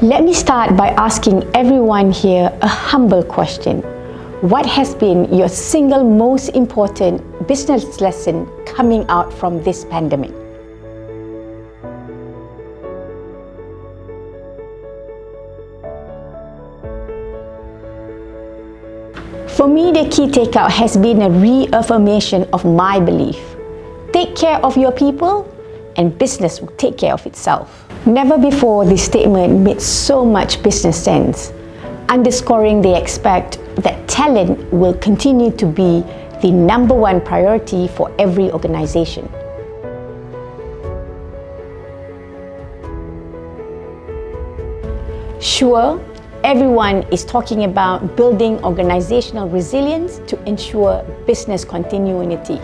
Let me start by asking everyone here a humble question. What has been your single most important business lesson coming out from this pandemic? For me, the key takeout has been a reaffirmation of my belief. Take care of your people and business will take care of itself. Never before this statement made so much business sense, underscoring the aspect that talent will continue to be the number one priority for every organization. Sure, everyone is talking about building organizational resilience to ensure business continuity.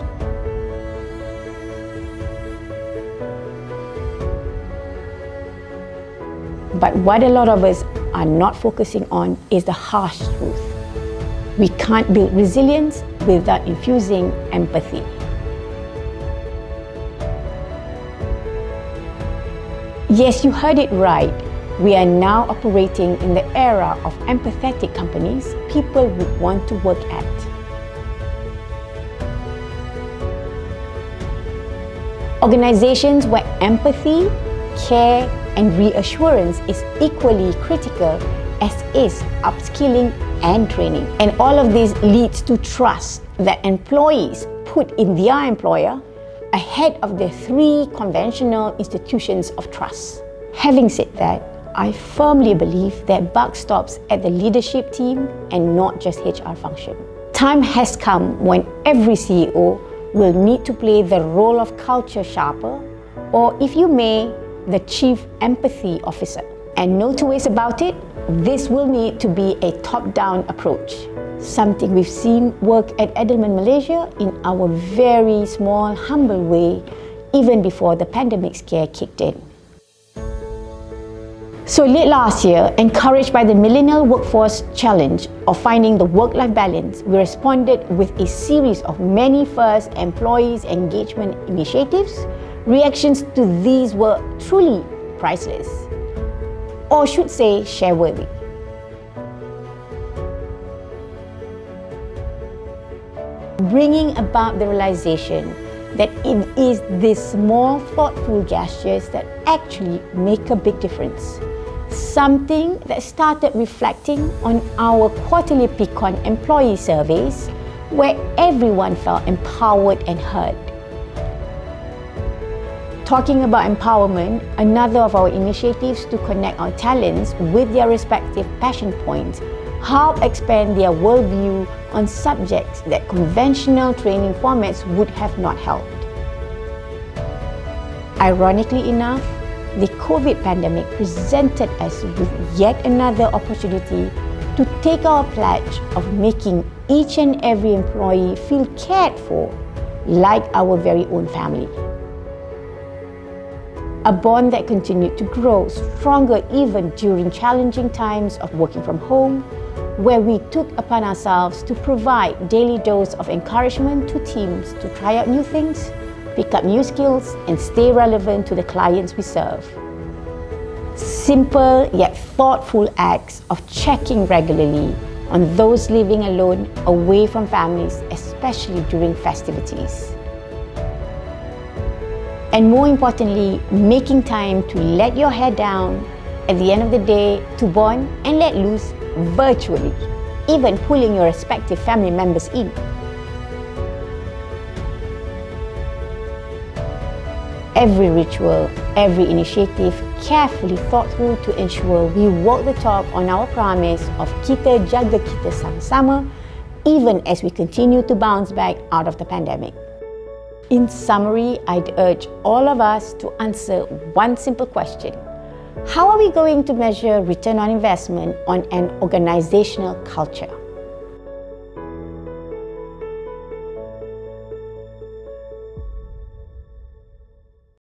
But what a lot of us are not focusing on is the harsh truth. We can't build resilience without infusing empathy. Yes, you heard it right. We are now operating in the era of empathetic companies people would want to work at. Organizations where empathy, care, and reassurance is equally critical as is upskilling and training. And all of this leads to trust that employees put in their employer ahead of the three conventional institutions of trust. Having said that, I firmly believe that buck stops at the leadership team and not just HR function. Time has come when every CEO will need to play the role of culture sharper, or if you may, the Chief Empathy Officer. And no two ways about it, this will need to be a top-down approach, something we've seen work at Edelman Malaysia in our very small, humble way, even before the pandemic scare kicked in. So late last year, encouraged by the Millennial Workforce Challenge of finding the work-life balance, we responded with a series of many first employees engagement initiatives. Reactions to these were truly priceless, or should say share-worthy. Bringing about the realization that it is these small, thoughtful gestures that actually make a big difference. Something that started reflecting on our quarterly Peakon employee surveys, where everyone felt empowered and heard. Talking about empowerment, another of our initiatives to connect our talents with their respective passion points help expand their worldview on subjects that conventional training formats would have not helped. Ironically enough, the COVID pandemic presented us with yet another opportunity to take our pledge of making each and every employee feel cared for like our very own family. A bond that continued to grow stronger even during challenging times of working from home, where we took upon ourselves to provide daily dose of encouragement to teams to try out new things, pick up new skills, and stay relevant to the clients we serve. Simple yet thoughtful acts of checking regularly on those living alone away from families, especially during festivities. And more importantly, making time to let your head down at the end of the day to bond and let loose virtually, even pulling your respective family members in. Every ritual, every initiative carefully thought through to ensure we walk the talk on our promise of kita jaga kita sama-sama, even as we continue to bounce back out of the pandemic. In summary, I'd urge all of us to answer one simple question. How are we going to measure return on investment on an organizational culture?